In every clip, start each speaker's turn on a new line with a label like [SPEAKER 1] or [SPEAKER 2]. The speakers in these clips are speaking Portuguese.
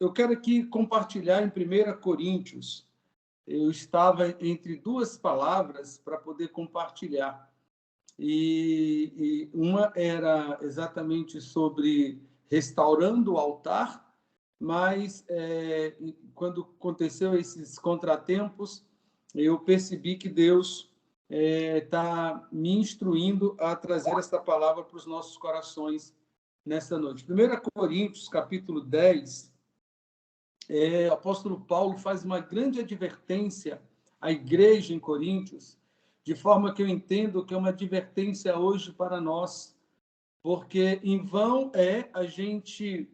[SPEAKER 1] eu quero aqui compartilhar em 1 Coríntios. Eu estava entre duas palavras para poder compartilhar. E uma era exatamente sobre restaurando o altar, mas quando aconteceu esses contratempos, eu percebi que Deus está me instruindo a trazer esta palavra para os nossos corações nessa noite. 1 Coríntios, capítulo 10, o apóstolo Paulo faz uma grande advertência à igreja em Coríntios, de forma que eu entendo que é uma advertência hoje para nós, porque em vão é a gente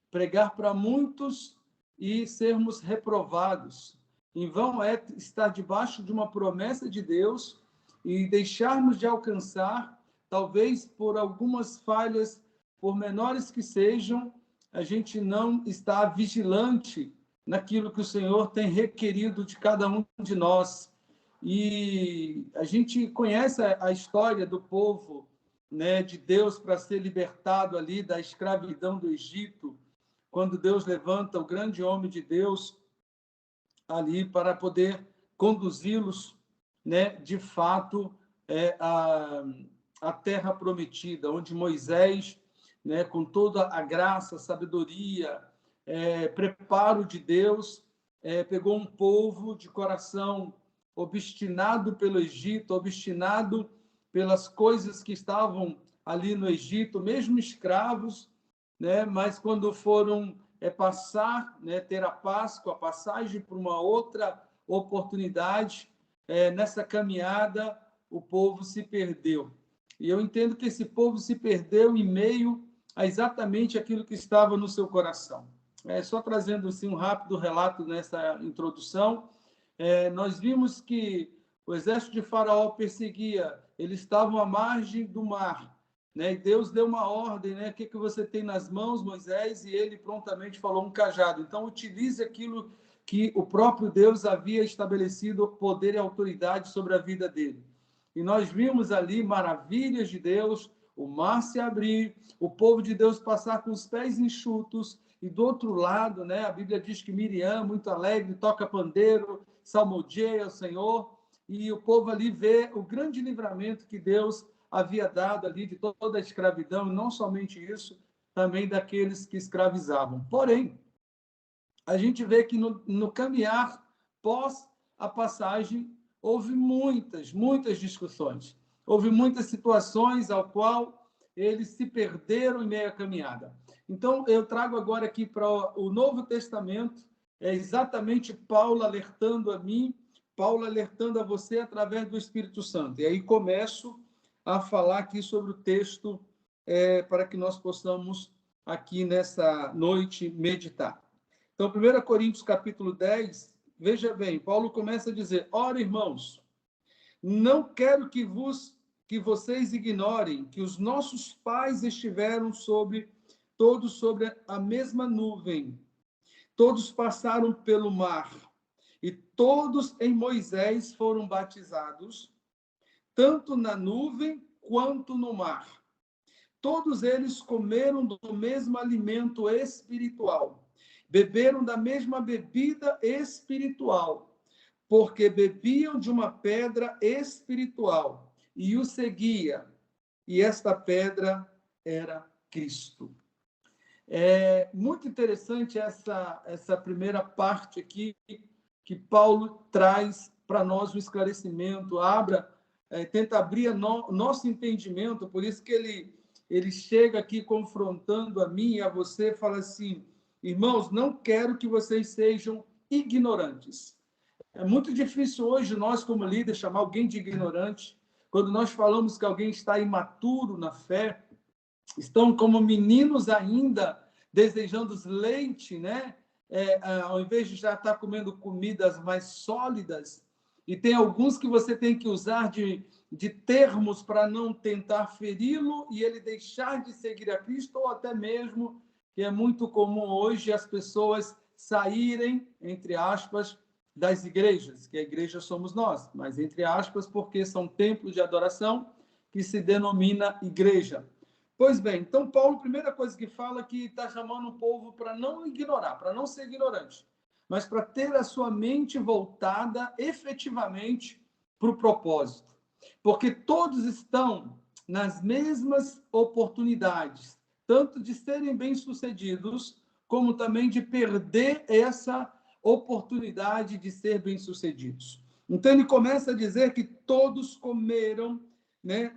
[SPEAKER 1] pregar para muitos e sermos reprovados. Em vão é estar debaixo de uma promessa de Deus e deixarmos de alcançar, talvez por algumas falhas, por menores que sejam, a gente não está vigilante naquilo que o Senhor tem requerido de cada um de nós. E a gente conhece a história do povo, né, de Deus para ser libertado ali da escravidão do Egito, quando Deus levanta o grande homem de Deus ali para poder conduzi-los, né, de fato, a terra prometida, onde Moisés, né, com toda a graça, sabedoria, preparo de Deus, pegou um povo de coração obstinado pelo Egito, obstinado pelas coisas que estavam ali no Egito, mesmo escravos, né, mas quando foram passar, né, ter a Páscoa, a passagem para uma outra oportunidade, nessa caminhada, o povo se perdeu. E eu entendo que esse povo se perdeu em meio a exatamente aquilo que estava no seu coração. Só trazendo assim, um rápido relato nessa introdução, nós vimos que o exército de Faraó perseguia, eles estavam à margem do mar, né? E Deus deu uma ordem, né? O que você tem nas mãos, Moisés? E ele prontamente falou: um cajado. Então, utilize aquilo que o próprio Deus havia estabelecido poder e autoridade sobre a vida dele. E nós vimos ali maravilhas de Deus, o mar se abrir, o povo de Deus passar com os pés enxutos, e do outro lado, né, a Bíblia diz que Miriam, muito alegre, toca pandeiro, salmodia ao Senhor, e o povo ali vê o grande livramento que Deus havia dado ali de toda a escravidão, e não somente isso, também daqueles que escravizavam. Porém, a gente vê que no caminhar pós a passagem, houve muitas discussões. Houve muitas situações ao qual eles se perderam em meio à caminhada. Então, eu trago agora aqui para o Novo Testamento, exatamente Paulo alertando a mim, Paulo alertando a você através do Espírito Santo. E aí começo a falar aqui sobre o texto para que nós possamos aqui nessa noite meditar. Então, 1 Coríntios capítulo 10, veja bem, Paulo começa a dizer: ora, irmãos, não quero que vocês ignorem que os nossos pais estiveram todos sobre a mesma nuvem, todos passaram pelo mar, e todos em Moisés foram batizados, tanto na nuvem quanto no mar. Todos eles comeram do mesmo alimento espiritual, beberam da mesma bebida espiritual, porque bebiam de uma pedra espiritual e o seguia, e esta pedra era Cristo. É muito interessante essa primeira parte aqui, que Paulo traz para nós o esclarecimento, tenta abrir nosso entendimento, por isso que ele chega aqui confrontando a mim e a você, fala assim: irmãos, não quero que vocês sejam ignorantes. É muito difícil hoje nós, como líderes, chamar alguém de ignorante. Quando nós falamos que alguém está imaturo na fé, estão como meninos ainda, desejando leite, né? Ao invés de já estar comendo comidas mais sólidas. E tem alguns que você tem que usar de termos para não tentar feri-lo e ele deixar de seguir a Cristo, ou até mesmo, que é muito comum hoje, as pessoas saírem, entre aspas, das igrejas, que a igreja somos nós, mas entre aspas, porque são templos de adoração que se denomina igreja. Pois bem, então Paulo, primeira coisa que fala é que está chamando o povo para não ignorar, para não ser ignorante, mas para ter a sua mente voltada efetivamente para o propósito. Porque todos estão nas mesmas oportunidades, tanto de serem bem-sucedidos, como também de perder essa oportunidade de ser bem-sucedidos. Então ele começa a dizer que todos comeram, né,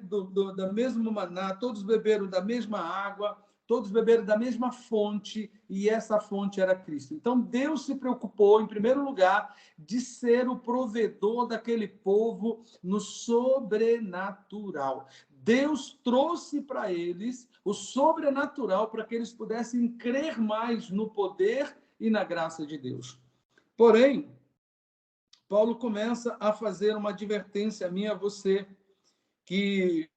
[SPEAKER 1] da mesma maná, todos beberam da mesma água, todos beberam da mesma fonte, e essa fonte era Cristo. Então, Deus se preocupou, em primeiro lugar, de ser o provedor daquele povo no sobrenatural. Deus trouxe para eles o sobrenatural para que eles pudessem crer mais no poder e na graça de Deus. Porém, Paulo começa a fazer uma advertência a mim e a você, que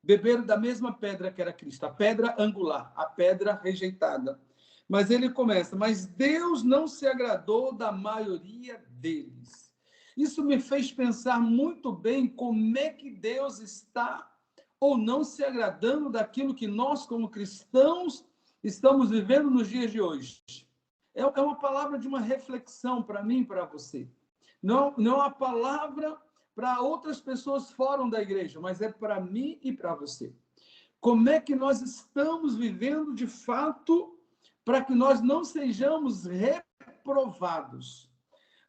[SPEAKER 1] beberam da mesma pedra que era Cristo, a pedra angular, a pedra rejeitada. Mas ele começa, mas Deus não se agradou da maioria deles. Isso me fez pensar muito bem como é que Deus está ou não se agradando daquilo que nós, como cristãos, estamos vivendo nos dias de hoje. É uma palavra de uma reflexão para mim e para você. Não é uma palavra para outras pessoas fora da igreja, mas é para mim e para você. Como é que nós estamos vivendo de fato para que nós não sejamos reprovados?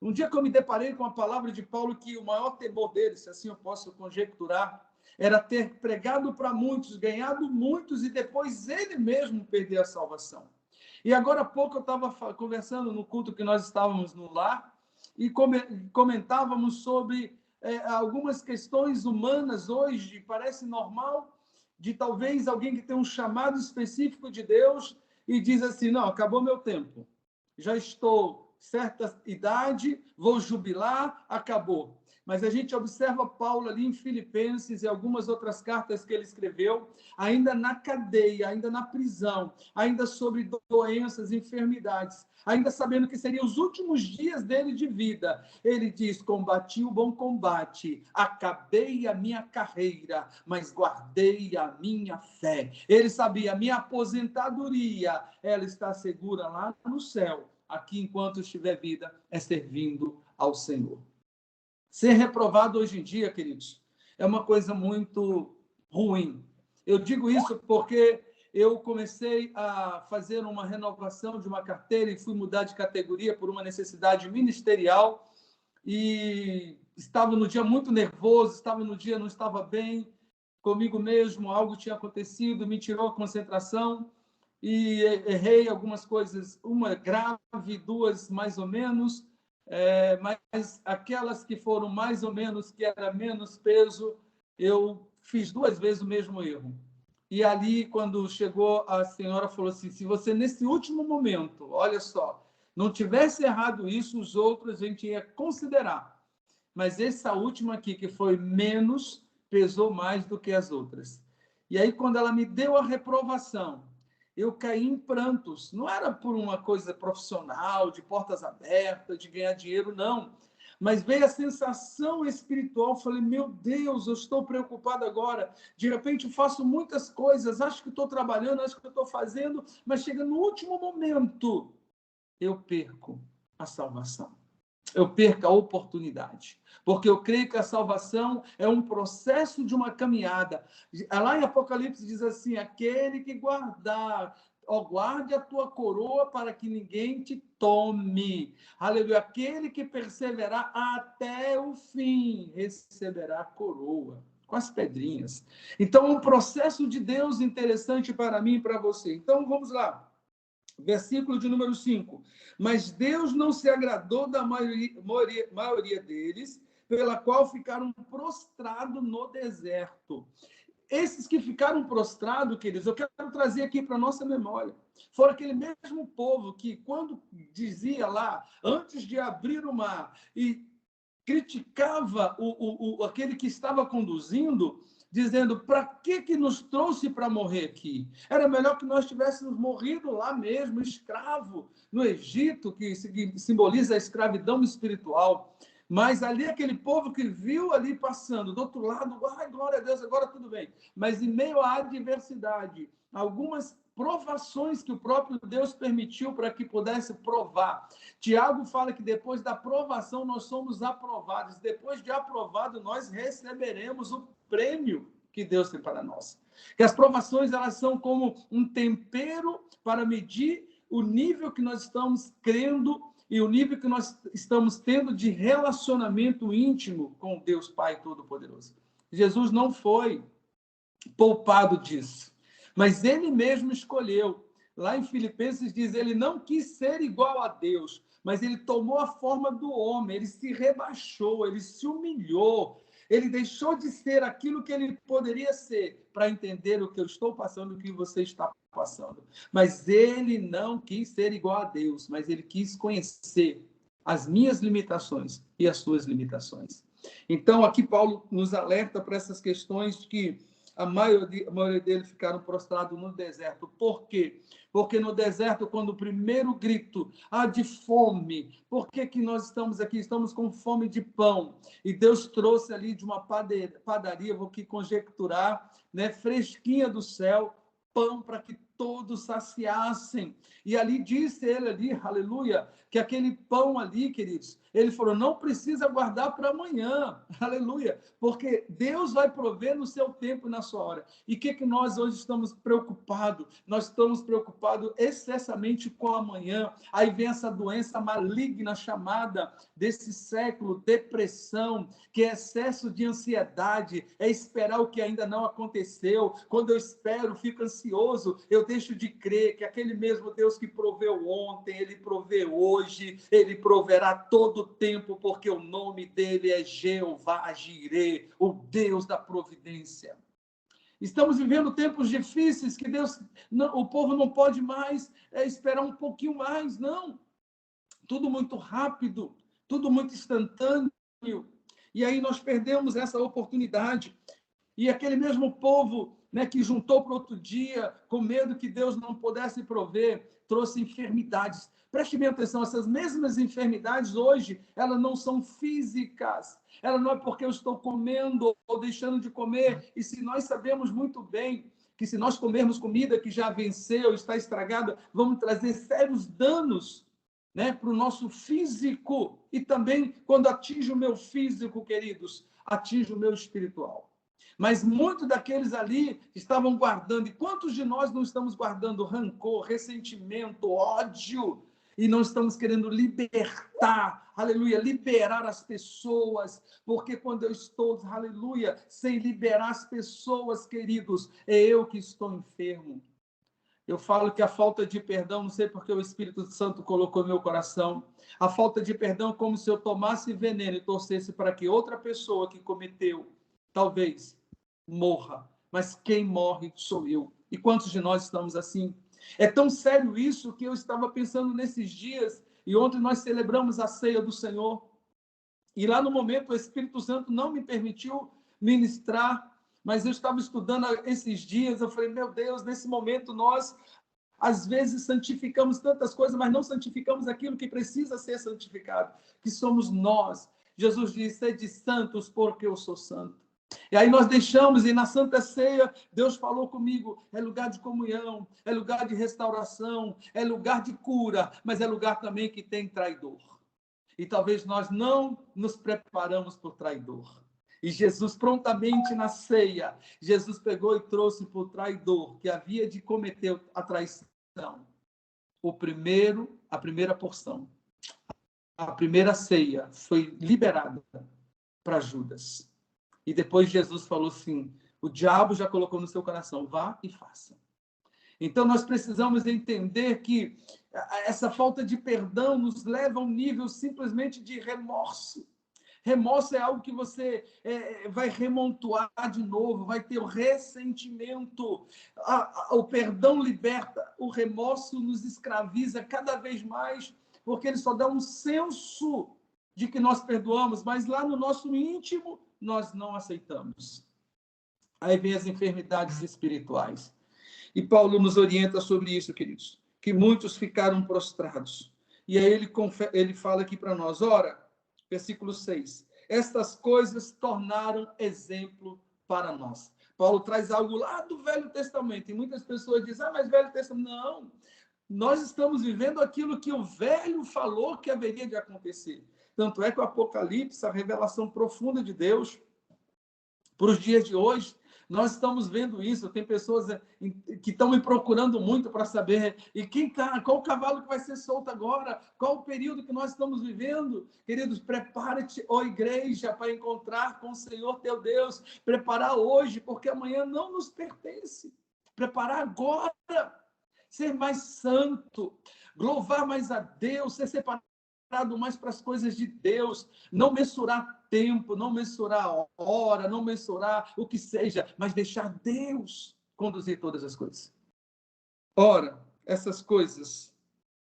[SPEAKER 1] Um dia que eu me deparei com a palavra de Paulo, que o maior temor dele, se assim eu posso conjecturar, era ter pregado para muitos, ganhado muitos e depois ele mesmo perder a salvação. E agora há pouco eu estava conversando no culto que nós estávamos no lar e comentávamos sobre algumas questões humanas hoje. Parece normal de talvez alguém que tem um chamado específico de Deus e diz assim, não, acabou meu tempo, já estou certa idade, vou jubilar, acabou. Mas a gente observa Paulo ali em Filipenses e algumas outras cartas que ele escreveu, ainda na cadeia, ainda na prisão, ainda sobre doenças, enfermidades, ainda sabendo que seriam os últimos dias dele de vida. Ele diz, combati o bom combate, acabei a minha carreira, mas guardei a minha fé. Ele sabia, a minha aposentadoria, ela está segura lá no céu. Aqui, enquanto estiver vida, é servindo ao Senhor. Ser reprovado hoje em dia, queridos, é uma coisa muito ruim. Eu digo isso porque eu comecei a fazer uma renovação de uma carteira e fui mudar de categoria por uma necessidade ministerial e estava no dia muito nervoso, estava no dia não estava bem comigo mesmo, algo tinha acontecido, me tirou a concentração e errei algumas coisas, uma grave, duas mais ou menos, mas aquelas que foram mais ou menos, que era menos peso, eu fiz duas vezes o mesmo erro. E ali, quando chegou, a senhora falou assim, se você nesse último momento, olha só, não tivesse errado isso, os outros a gente ia considerar. Mas essa última aqui, que foi menos, pesou mais do que as outras. E aí, quando ela me deu a reprovação, eu caí em prantos. Não era por uma coisa profissional, de portas abertas, de ganhar dinheiro, não. Mas veio a sensação espiritual. Falei, meu Deus, eu estou preocupado agora. De repente, eu faço muitas coisas, acho que estou trabalhando, acho que estou fazendo, mas chega no último momento, eu perco a salvação. Eu perco a oportunidade. Porque eu creio que a salvação é um processo de uma caminhada. Lá em Apocalipse diz assim, aquele que guardar, guarde a tua coroa para que ninguém te tome. Aleluia. Aquele que perseverar até o fim receberá a coroa. Com as pedrinhas. Então, um processo de Deus interessante para mim e para você. Então, vamos lá. Versículo de número 5. Mas Deus não se agradou da maioria deles, pela qual ficaram prostrados no deserto. Esses que ficaram prostrados, queridos, eu quero trazer aqui para a nossa memória. Foram aquele mesmo povo que, quando dizia lá, antes de abrir o mar, e criticava aquele que estava conduzindo, dizendo, para que nos trouxe para morrer aqui? Era melhor que nós tivéssemos morrido lá mesmo, escravo, no Egito, que simboliza a escravidão espiritual. Mas ali aquele povo que viu ali passando, do outro lado, ai, glória a Deus, agora tudo bem. Mas em meio à adversidade, algumas provações que o próprio Deus permitiu para que pudesse provar. Tiago fala que depois da provação nós somos aprovados. Depois de aprovado, nós receberemos o prêmio que Deus tem para nós. Que as provações, elas são como um tempero para medir o nível que nós estamos crendo e o nível que nós estamos tendo de relacionamento íntimo com Deus Pai Todo-Poderoso. Jesus não foi poupado disso, mas ele mesmo escolheu. Lá em Filipenses diz, ele não quis ser igual a Deus, mas ele tomou a forma do homem, ele se rebaixou, ele se humilhou, ele deixou de ser aquilo que ele poderia ser, para entender o que eu estou passando, o que você está passando. Mas ele não quis ser igual a Deus, mas ele quis conhecer as minhas limitações e as suas limitações. Então, aqui Paulo nos alerta para essas questões que a maioria deles ficaram prostrados no deserto. Por quê? Porque no deserto, quando o primeiro grito, de fome, por que nós estamos aqui? Estamos com fome de pão. E Deus trouxe ali de uma padaria, vou aqui conjecturar, né, fresquinha do céu, pão para que todos saciassem. E ali disse ele ali, aleluia, que aquele pão ali, queridos, ele falou, não precisa guardar para amanhã, aleluia, porque Deus vai prover no seu tempo e na sua hora. E o que nós hoje estamos preocupados? Nós estamos preocupados excessivamente com amanhã. Aí vem essa doença maligna chamada desse século, depressão, que é excesso de ansiedade, é esperar o que ainda não aconteceu. Quando eu espero, fico ansioso, eu deixo de crer que aquele mesmo Deus que proveu ontem, ele provê hoje, ele proverá todo o tempo, porque o nome dele é Jeová Jireh, o Deus da providência. Estamos vivendo tempos difíceis que Deus, o povo não pode mais esperar um pouquinho mais, não. Tudo muito rápido, tudo muito instantâneo. E aí nós perdemos essa oportunidade. E aquele mesmo povo, né, que juntou para outro dia, com medo que Deus não pudesse prover, trouxe enfermidades. Preste bem atenção, essas mesmas enfermidades hoje, elas não são físicas. Ela não é porque eu estou comendo ou deixando de comer. E se nós sabemos muito bem que se nós comermos comida que já venceu, está estragada, vamos trazer sérios danos, né, para o nosso físico. E também, quando atinge o meu físico, queridos, atinge o meu espiritual. Mas muitos daqueles ali estavam guardando. E quantos de nós não estamos guardando rancor, ressentimento, ódio? E não estamos querendo libertar, aleluia, liberar as pessoas. Porque quando eu estou, aleluia, sem liberar as pessoas, queridos, é eu que estou enfermo. Eu falo que a falta de perdão, não sei porque o Espírito Santo colocou no meu coração, a falta de perdão é como se eu tomasse veneno e torcesse para que outra pessoa que cometeu, talvez, morra. Mas quem morre sou eu. E quantos de nós estamos assim? É tão sério isso que eu estava pensando nesses dias, e ontem nós celebramos a ceia do Senhor. E lá no momento o Espírito Santo não me permitiu ministrar, mas eu estava estudando esses dias, eu falei, meu Deus, nesse momento nós, às vezes, santificamos tantas coisas, mas não santificamos aquilo que precisa ser santificado, que somos nós. Jesus disse, sede santos porque eu sou santo. E aí nós deixamos, e na Santa Ceia, Deus falou comigo, é lugar de comunhão, é lugar de restauração, é lugar de cura, mas é lugar também que tem traidor. E talvez nós não nos preparamos por traidor. E Jesus, prontamente na ceia, Jesus pegou e trouxe para o traidor, que havia de cometer a traição, a primeira porção. A primeira ceia foi liberada para Judas. E depois Jesus falou assim, o diabo já colocou no seu coração, vá e faça. Então, nós precisamos entender que essa falta de perdão nos leva a um nível simplesmente de remorso. Remorso é algo que você vai remontoar de novo, vai ter o ressentimento. O perdão liberta, o remorso nos escraviza cada vez mais, porque ele só dá um senso de que nós perdoamos, mas lá no nosso íntimo nós não aceitamos. Aí vem as enfermidades espirituais. E Paulo nos orienta sobre isso, queridos, que muitos ficaram prostrados. E aí ele fala aqui para nós, ora, Versículo 6. Estas coisas tornaram exemplo para nós. Paulo traz algo lá do Velho Testamento. E muitas pessoas dizem, mas Velho Testamento. Não. Nós estamos vivendo aquilo que o Velho falou que haveria de acontecer. Tanto é que o Apocalipse, a revelação profunda de Deus, para os dias de hoje, nós estamos vendo isso. Tem pessoas que estão me procurando muito para saber qual o cavalo que vai ser solto agora, qual o período que nós estamos vivendo. Queridos, prepare-te, ó igreja, para encontrar com o Senhor teu Deus. Preparar hoje, porque amanhã não nos pertence. Preparar agora, ser mais santo, louvar mais a Deus, ser separado mais para as coisas de Deus, não mensurar tempo, não mensurar hora, não mensurar o que seja, mas deixar Deus conduzir todas as coisas. Ora, essas coisas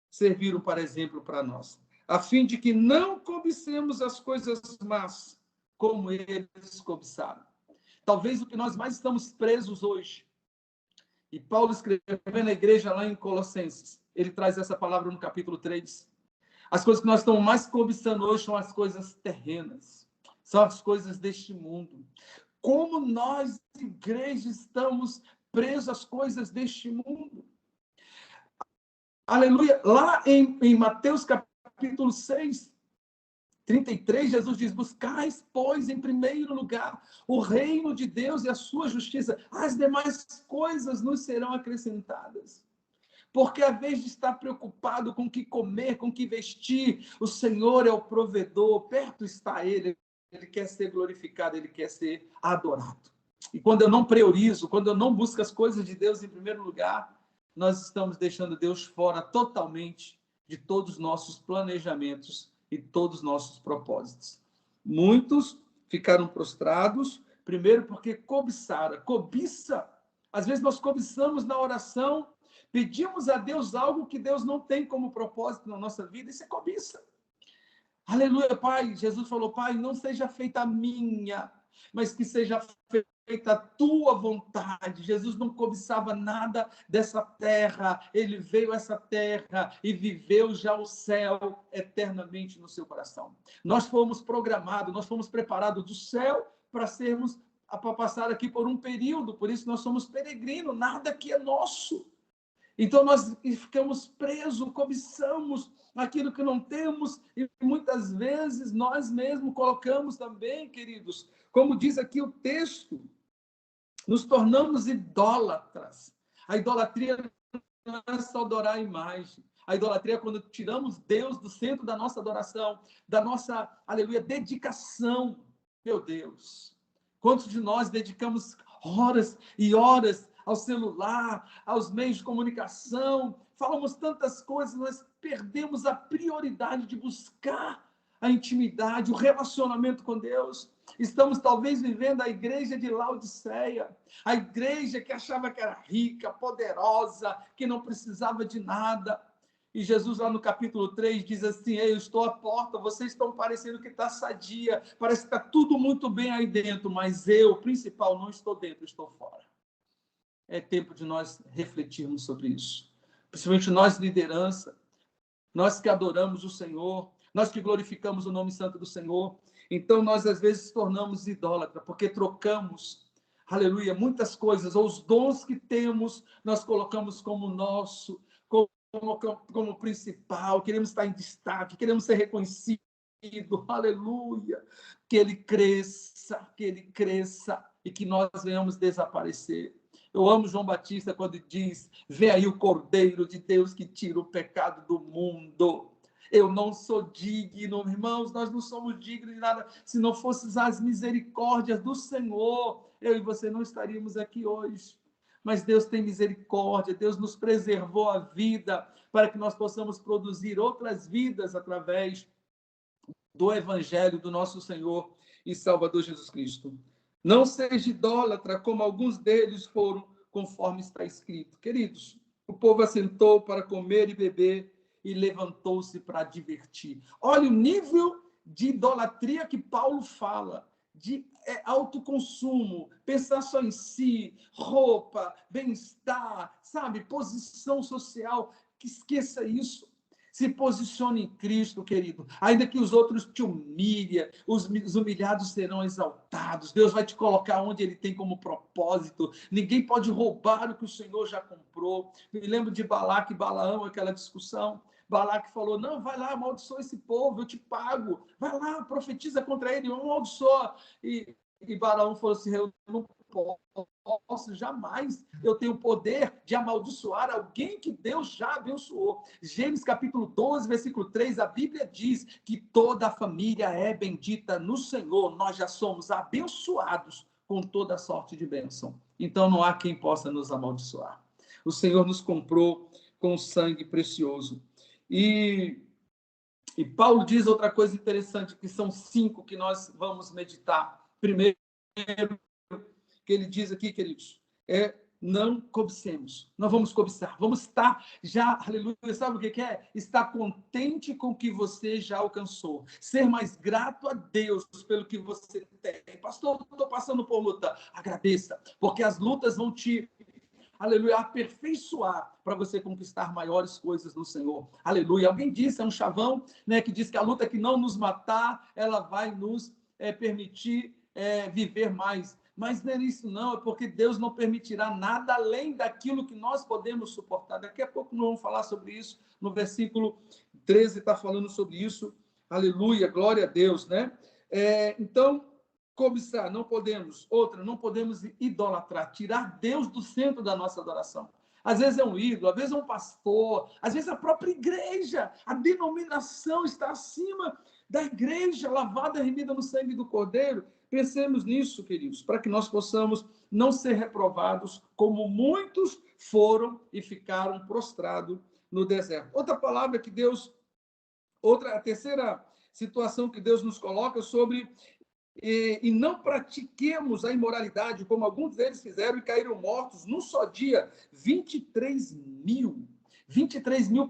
[SPEAKER 1] serviram para exemplo para nós, a fim de que não cobicemos as coisas más, como eles cobiçaram. Talvez o que nós mais estamos presos hoje, e Paulo escrevendo na igreja lá em Colossenses, ele traz essa palavra no capítulo 3, as coisas que nós estamos mais cobiçando hoje são as coisas terrenas, são as coisas deste mundo. Como nós, igreja, estamos presos às coisas deste mundo. Aleluia. Lá em Mateus capítulo 6, 33, Jesus diz, buscais, pois, em primeiro lugar, o reino de Deus e a sua justiça. As demais coisas nos serão acrescentadas. Porque, a vez de estar preocupado com o que comer, com o que vestir, o Senhor é o provedor, perto está Ele, Ele quer ser glorificado, Ele quer ser adorado. E quando eu não priorizo, quando eu não busco as coisas de Deus em primeiro lugar, nós estamos deixando Deus fora totalmente de todos os nossos planejamentos e todos os nossos propósitos. Muitos ficaram prostrados, primeiro porque cobiçaram. Cobiça, às vezes nós cobiçamos na oração, pedimos a Deus algo que Deus não tem como propósito na nossa vida, isso é cobiça. Aleluia, Pai. Jesus falou, Pai, não seja feita a minha, mas que seja feita a tua vontade. Jesus não cobiçava nada dessa terra, ele veio a essa terra e viveu já o céu eternamente no seu coração. Nós fomos programados, nós fomos preparados do céu para passar aqui por um período, por isso nós somos peregrinos, nada aqui é nosso. Então, nós ficamos presos, cobiçamos aquilo que não temos e muitas vezes nós mesmos colocamos também, queridos, como diz aqui o texto, nos tornamos idólatras. A idolatria não é só adorar a imagem. A idolatria é quando tiramos Deus do centro da nossa adoração, da nossa, aleluia, dedicação. Meu Deus, quantos de nós dedicamos horas e horas ao celular, aos meios de comunicação, falamos tantas coisas, nós perdemos a prioridade de buscar a intimidade, o relacionamento com Deus. Estamos talvez vivendo a igreja de Laodiceia, a igreja que achava que era rica, poderosa, que não precisava de nada. E Jesus lá no capítulo 3 diz assim, eu estou à porta, vocês estão parecendo que está sadia, parece que está tudo muito bem aí dentro, mas eu, principal, não estou dentro, estou fora. É tempo de nós refletirmos sobre isso. Principalmente nós, liderança, nós que adoramos o Senhor, nós que glorificamos o nome santo do Senhor. Então, nós às vezes tornamos idólatra, porque trocamos, aleluia, muitas coisas, ou os dons que temos, nós colocamos como nosso, como principal, queremos estar em destaque, queremos ser reconhecidos, aleluia, que ele cresça e que nós venhamos desaparecer. Eu amo João Batista quando diz, vem aí o Cordeiro de Deus que tira o pecado do mundo. Eu não sou digno, irmãos, nós não somos dignos de nada. Se não fossem as misericórdias do Senhor, eu e você não estaríamos aqui hoje. Mas Deus tem misericórdia, Deus nos preservou a vida para que nós possamos produzir outras vidas através do Evangelho do nosso Senhor e Salvador Jesus Cristo. Não seja idólatra, como alguns deles foram, conforme está escrito. Queridos, o povo assentou para comer e beber e levantou-se para divertir. Olha o nível de idolatria que Paulo fala, de autoconsumo, pensar só em si, roupa, bem-estar, sabe, posição social, que esqueça isso. Se posicione em Cristo, querido. Ainda que os outros te humilhem, os humilhados serão exaltados. Deus vai te colocar onde Ele tem como propósito. Ninguém pode roubar o que o Senhor já comprou. Me lembro de Balaque e Balaão, aquela discussão. Balaque falou, não, vai lá, amaldiçoa esse povo, eu te pago. Vai lá, profetiza contra ele, amaldiçoa. E Balaão falou assim, eu não posso, jamais. Eu tenho o poder de amaldiçoar alguém que Deus já abençoou. Gênesis capítulo 12, versículo 3, a Bíblia diz que toda a família é bendita no Senhor. Nós já somos abençoados com toda sorte de bênção. Então não há quem possa nos amaldiçoar. O Senhor nos comprou com sangue precioso. E Paulo diz outra coisa interessante, que são 5 que nós vamos meditar. Primeiro, que ele diz aqui, queridos, não cobicemos, não vamos cobiçar, vamos estar já, aleluia, sabe o que é? Estar contente com o que você já alcançou, ser mais grato a Deus pelo que você tem. Pastor, estou passando por luta, agradeça, porque as lutas vão te, aleluia, aperfeiçoar para você conquistar maiores coisas no Senhor. Aleluia. Alguém disse, é um chavão, né, que diz que a luta que não nos matar, ela vai nos permitir viver mais. Mas não é isso não, é porque Deus não permitirá nada além daquilo que nós podemos suportar. Daqui a pouco nós vamos falar sobre isso, no versículo 13 está falando sobre isso. Aleluia, glória a Deus, né? Então, cobiçar, não podemos. Outra, não podemos idolatrar, tirar Deus do centro da nossa adoração. Às vezes é um ídolo, às vezes é um pastor, às vezes a própria igreja, a denominação está acima da igreja, lavada e remida no sangue do Cordeiro. Pensemos nisso, queridos, para que nós possamos não ser reprovados, como muitos foram e ficaram prostrados no deserto. Outra palavra que Deus, a terceira situação que Deus nos coloca sobre e não pratiquemos a imoralidade, como alguns deles fizeram e caíram mortos num só dia. 23 mil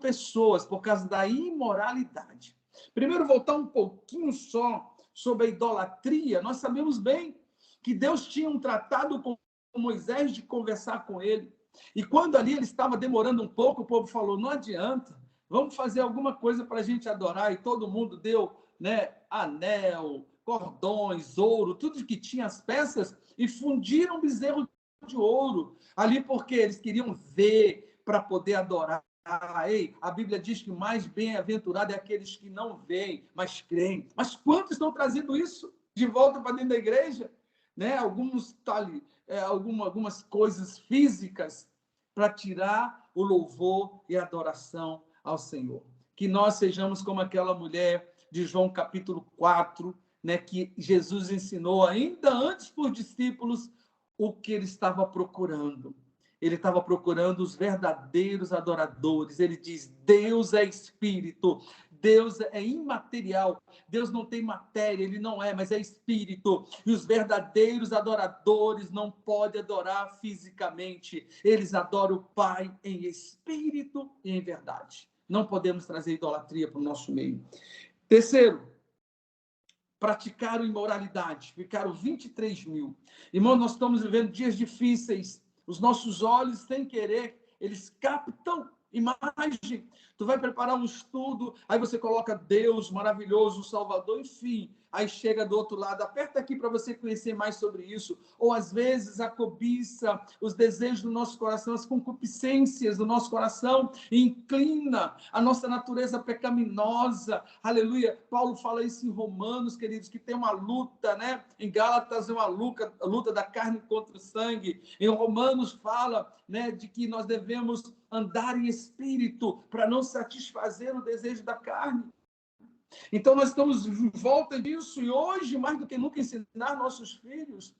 [SPEAKER 1] pessoas por causa da imoralidade. Primeiro, voltar um pouquinho só sobre a idolatria. Nós sabemos bem que Deus tinha um tratado com Moisés de conversar com ele. E quando ali ele estava demorando um pouco, o povo falou, não adianta, vamos fazer alguma coisa para a gente adorar. E todo mundo deu, né, anel, cordões, ouro, tudo que tinha as peças, e fundiram bezerro de ouro ali, porque eles queriam ver para poder adorar. Ei, a Bíblia diz que mais bem-aventurado é aqueles que não veem, mas creem. Mas quantos estão trazendo isso de volta para dentro da igreja? Né? Alguns algumas coisas físicas para tirar o louvor e a adoração ao Senhor. Que nós sejamos como aquela mulher de João capítulo 4, né, que Jesus ensinou ainda antes por discípulos o que ele estava procurando. Ele estava procurando os verdadeiros adoradores. Ele diz, Deus é espírito, Deus é imaterial, Deus não tem matéria, ele não é, mas é espírito. E os verdadeiros adoradores não podem adorar fisicamente, eles adoram o Pai em espírito e em verdade. Não podemos trazer idolatria para o nosso meio. Terceiro, praticaram imoralidade, ficaram 23 mil. Irmão, nós estamos vivendo dias difíceis, os nossos olhos, sem querer, eles captam imagem. Tu vai preparar um estudo, aí você coloca Deus maravilhoso, Salvador, enfim. Aí chega do outro lado, aperta aqui para você conhecer mais sobre isso. Ou às vezes a cobiça, os desejos do nosso coração, as concupiscências do nosso coração, inclina a nossa natureza pecaminosa. Aleluia. Paulo fala isso em Romanos, queridos, que tem uma luta, né? Em Gálatas é uma luta da carne contra o sangue. Em Romanos fala, né, de que nós devemos andar em espírito para não satisfazer o desejo da carne. Então, nós estamos em volta disso e hoje, mais do que nunca, ensinar nossos filhos.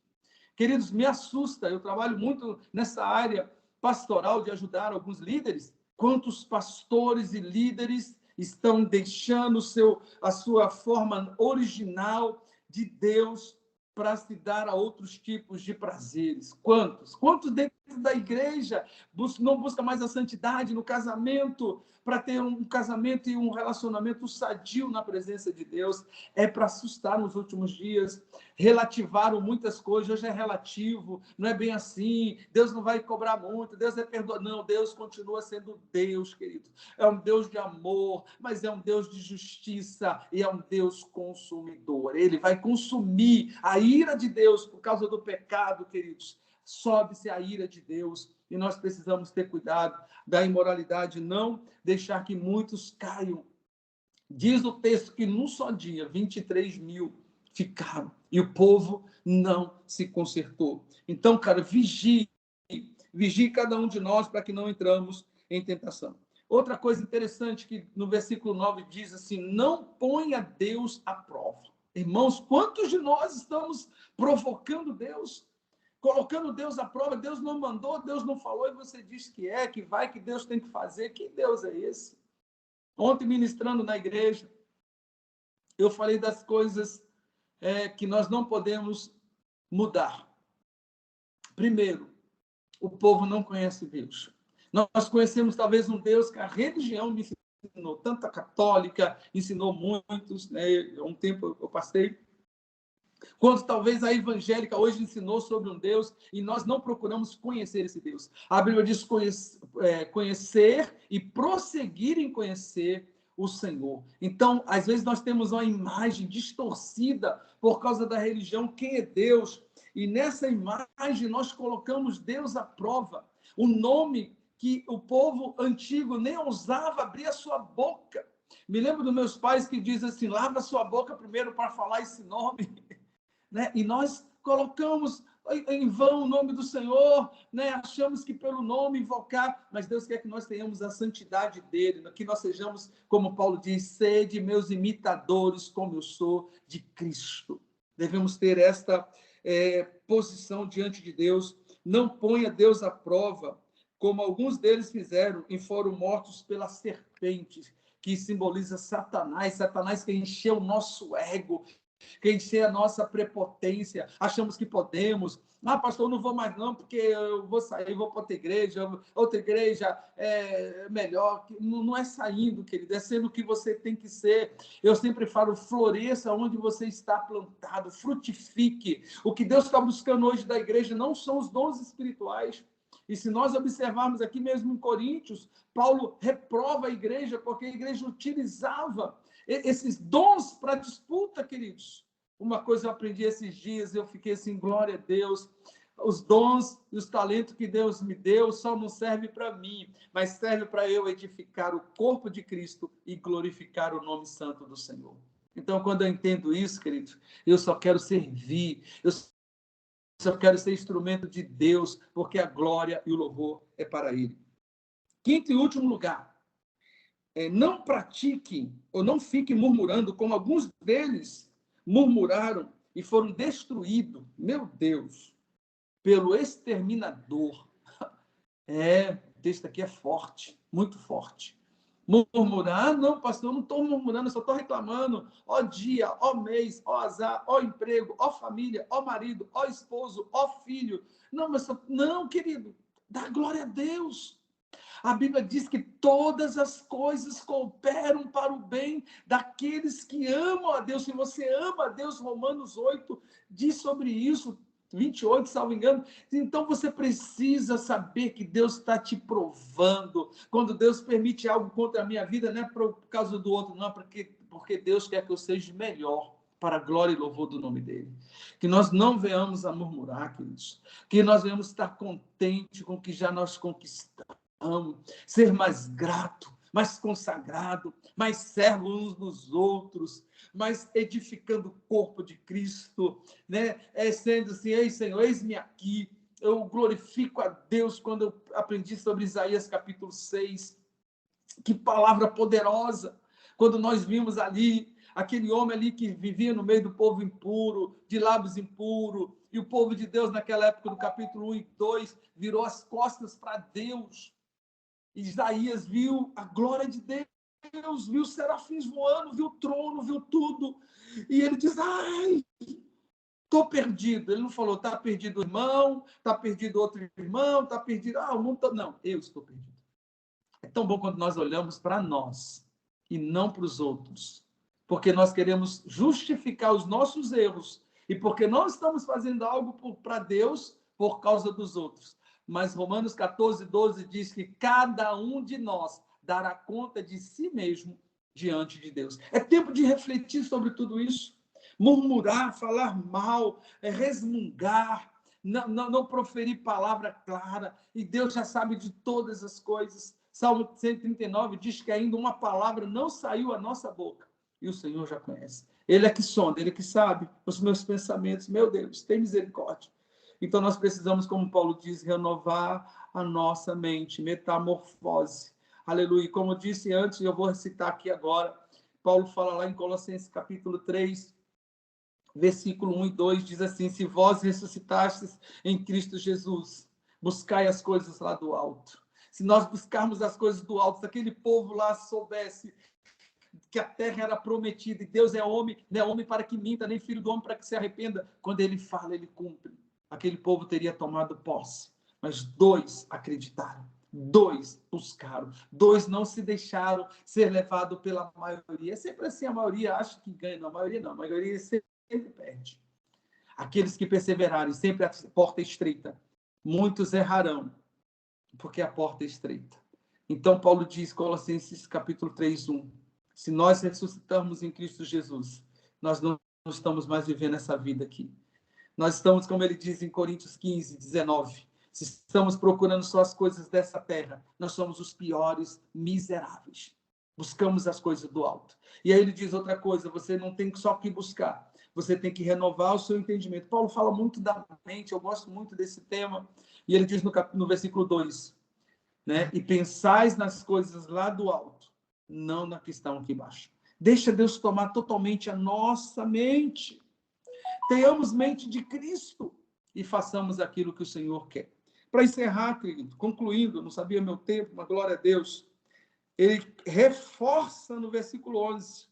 [SPEAKER 1] Queridos, me assusta, eu trabalho muito nessa área pastoral de ajudar alguns líderes. Quantos pastores e líderes estão deixando a sua forma original de Deus para se dar a outros tipos de prazeres? Quantos? Quantos da igreja, não busca mais a santidade no casamento, para ter um casamento e um relacionamento sadio na presença de Deus. É para assustar nos últimos dias. Relativaram muitas coisas, hoje é relativo, não é bem assim, Deus não vai cobrar muito, Deus é perdoador. Não, Deus continua sendo Deus, querido. É um Deus de amor, mas é um Deus de justiça e é um Deus consumidor. Ele vai consumir a ira de Deus por causa do pecado, queridos. Sobe-se a ira de Deus e nós precisamos ter cuidado da imoralidade, não deixar que muitos caiam. Diz o texto que num só dia 23 mil ficaram e o povo não se consertou. Então, cara, vigie cada um de nós para que não entramos em tentação. Outra coisa interessante que no versículo 9 diz assim: não ponha Deus à prova. Irmãos, quantos de nós estamos provocando Deus? Colocando Deus à prova? Deus não mandou, Deus não falou, e você diz que é, que vai, que Deus tem que fazer. Que Deus é esse? Ontem, ministrando na igreja, eu falei das coisas que nós não podemos mudar. Primeiro, o povo não conhece Deus. Nós conhecemos talvez um Deus que a religião me ensinou, tanto a católica ensinou muitos, né? Um tempo eu passei, quanto talvez a evangélica hoje ensinou sobre um Deus, e nós não procuramos conhecer esse Deus. A Bíblia diz conhecer e prosseguir em conhecer o Senhor. Então, às vezes nós temos uma imagem distorcida por causa da religião, quem é Deus? E nessa imagem nós colocamos Deus à prova. O nome que o povo antigo nem ousava abrir a sua boca. Me lembro dos meus pais que dizem assim: lava a sua boca primeiro para falar esse nome. Né? E nós colocamos em vão o nome do Senhor, né? Achamos que pelo nome invocar, mas Deus quer que nós tenhamos a santidade dele, que nós sejamos, como Paulo diz, sede meus imitadores, como eu sou de Cristo. Devemos ter esta posição diante de Deus. Não ponha Deus à prova, como alguns deles fizeram e foram mortos pela serpente, que simboliza Satanás. Satanás que encheu o nosso ego, que encher a nossa prepotência, achamos que podemos. Ah, pastor, eu não vou mais não, porque eu vou sair, vou para outra igreja é melhor. Não é saindo, querido, é sendo o que você tem que ser. Eu sempre falo, floresça onde você está plantado, frutifique. O que Deus está buscando hoje da igreja não são os dons espirituais. E se nós observarmos aqui mesmo em Coríntios, Paulo reprova a igreja, porque a igreja utilizava esses dons para disputa, queridos. Uma coisa eu aprendi esses dias, eu fiquei assim, glória a Deus. Os dons e os talentos que Deus me deu só não servem para mim, mas serve para eu edificar o corpo de Cristo e glorificar o nome santo do Senhor. Então, quando eu entendo isso, queridos, eu só quero servir, eu só quero ser instrumento de Deus, porque a glória e o louvor é para Ele. Quinto e último lugar, não pratiquem ou não fiquem murmurando, como alguns deles murmuraram e foram destruídos, meu Deus, pelo exterminador. O texto aqui é forte, muito forte. Murmurar, não, pastor, eu não estou murmurando, eu só estou reclamando. Ó dia, ó mês, ó azar, ó emprego, ó família, ó marido, ó esposo, ó filho. Não, não, querido, dá glória a Deus. A Bíblia diz que todas as coisas cooperam para o bem daqueles que amam a Deus. Se você ama a Deus, Romanos 8 diz sobre isso, 28, salvo engano. Então você precisa saber que Deus está te provando. Quando Deus permite algo contra a minha vida, não é por causa do outro, não, porque Deus quer que eu seja melhor, para a glória e louvor do nome dele. Que nós não venhamos a murmurar, queridos. Que nós venhamos estar contentes com o que já nós conquistamos. Ser mais grato, mais consagrado, mais servo uns dos outros, mais edificando o corpo de Cristo, né? Sendo assim: ei, Senhor, eis-me aqui. Eu glorifico a Deus quando eu aprendi sobre Isaías capítulo 6. Que palavra poderosa! Quando nós vimos ali aquele homem ali que vivia no meio do povo impuro, de lábios impuros, e o povo de Deus naquela época, no capítulo 1 e 2, virou as costas para Deus. Isaías viu a glória de Deus, viu os serafins voando, viu o trono, viu tudo. E ele diz: ai, estou perdido. Ele não falou, está perdido o irmão, está perdido outro irmão, está perdido... o mundo todo. Não, eu estou perdido. É tão bom quando nós olhamos para nós e não para os outros. Porque nós queremos justificar os nossos erros. E porque não estamos fazendo algo para Deus por causa dos outros. Mas Romanos 14, 12 diz que cada um de nós dará conta de si mesmo diante de Deus. É tempo de refletir sobre tudo isso. Murmurar, falar mal, resmungar, não proferir palavra clara, e Deus já sabe de todas as coisas. Salmo 139 diz que ainda uma palavra não saiu à nossa boca, e o Senhor já conhece. Ele é que sonda, ele é que sabe os meus pensamentos. Meu Deus, tem misericórdia. Então nós precisamos, como Paulo diz, renovar a nossa mente, metamorfose. Aleluia. Como eu disse antes, eu vou recitar aqui agora, Paulo fala lá em Colossenses capítulo 3, versículo 1 e 2, diz assim: se vós ressuscitastes em Cristo Jesus, buscai as coisas lá do alto. Se nós buscarmos as coisas do alto, se aquele povo lá soubesse que a terra era prometida, e Deus é homem, não é homem para que minta, nem filho do homem para que se arrependa. Quando ele fala, ele cumpre. Aquele povo teria tomado posse. Mas 2 acreditaram. 2 buscaram. 2 não se deixaram ser levados pela maioria. É sempre assim, a maioria acha que ganha. Não, a maioria não. A maioria sempre perde. Aqueles que perseverarem, sempre a porta é estreita. Muitos errarão, porque a porta é estreita. Então, Paulo diz, Colossenses capítulo 3, 1, se nós ressuscitarmos em Cristo Jesus, nós não estamos mais vivendo essa vida aqui. Nós estamos, como ele diz em Coríntios 15, 19, se estamos procurando só as coisas dessa terra, nós somos os piores miseráveis. Buscamos as coisas do alto. E aí ele diz outra coisa, você não tem só que buscar, você tem que renovar o seu entendimento. Paulo fala muito da mente, eu gosto muito desse tema, e ele diz no versículo 2, né? E pensais nas coisas lá do alto, não na que estão aqui embaixo. Deixa Deus tomar totalmente a nossa mente. Tenhamos mente de Cristo e façamos aquilo que o Senhor quer. Para encerrar, querido, concluindo, não sabia meu tempo, mas glória a Deus, ele reforça no versículo 11.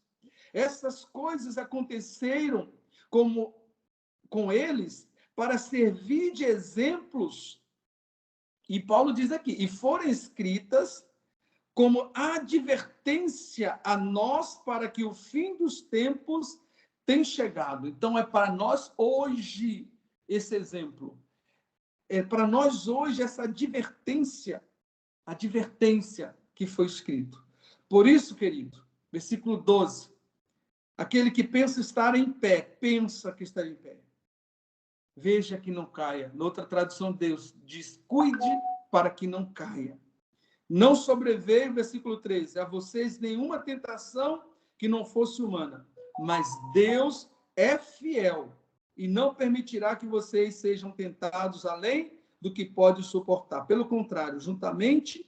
[SPEAKER 1] Essas coisas aconteceram com eles para servir de exemplos. E Paulo diz aqui, e foram escritas como advertência a nós para que o fim dos tempos tem chegado. Então, é para nós hoje esse exemplo. É para nós hoje essa advertência que foi escrito. Por isso, querido, versículo 12, aquele que pensa estar em pé, pensa que está em pé. Veja que não caia. Noutra tradução, Deus diz, cuide para que não caia. Não sobreveio, versículo 13, a vocês nenhuma tentação que não fosse humana, mas Deus é fiel e não permitirá que vocês sejam tentados além do que pode suportar. Pelo contrário, juntamente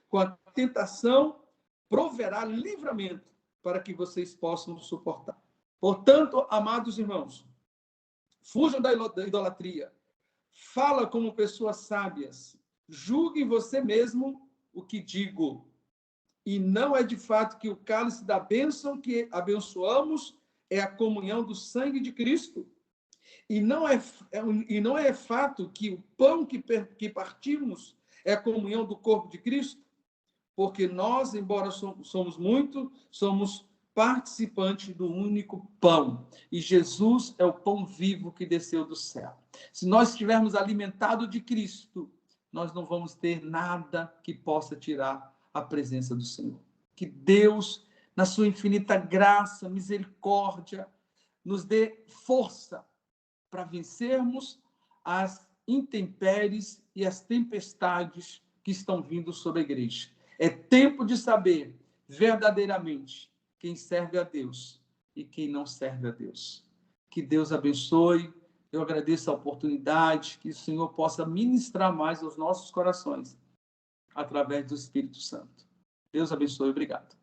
[SPEAKER 1] com a tentação, proverá livramento para que vocês possam suportar. Portanto, amados irmãos, fujam da idolatria. Fala como pessoas sábias. Julgue você mesmo o que digo. E não é de fato que o cálice da bênção que abençoamos é a comunhão do sangue de Cristo. E não é fato que o pão que partimos é a comunhão do corpo de Cristo. Porque nós, embora somos muitos, somos participantes do único pão. E Jesus é o pão vivo que desceu do céu. Se nós estivermos alimentados de Cristo, nós não vamos ter nada que possa tirar a presença do Senhor. Que Deus, na sua infinita graça, misericórdia, nos dê força para vencermos as intempéries e as tempestades que estão vindo sobre a igreja. É tempo de saber verdadeiramente quem serve a Deus e quem não serve a Deus. Que Deus abençoe. Eu agradeço a oportunidade, que o Senhor possa ministrar mais aos nossos corações através do Espírito Santo. Deus abençoe. Obrigado.